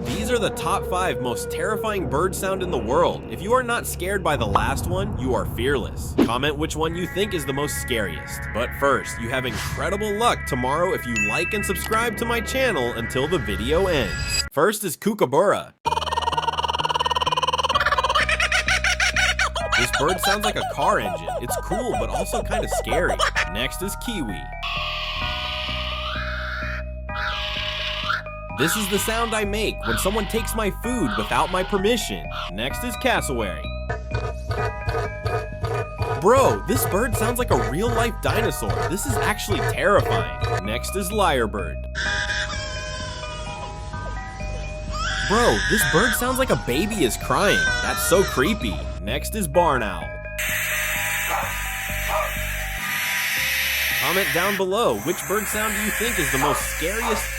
These are the top 5 most terrifying bird sound in the world. If you are not scared by the last one, you are fearless. Comment which one you think is the most scariest. But first, you have incredible luck tomorrow if you like and subscribe to my channel until the video ends. First is Kookaburra. This bird sounds like a car engine. It's cool, but also kind of scary. Next is Kiwi. This is the sound I make when someone takes my food without my permission. Next is Cassowary. Bro, this bird sounds like a real-life dinosaur. This is actually terrifying. Next is Lyrebird. Bro, this bird sounds like a baby is crying. That's so creepy. Next is Barn Owl. Comment down below which bird sound do you think is the most scariest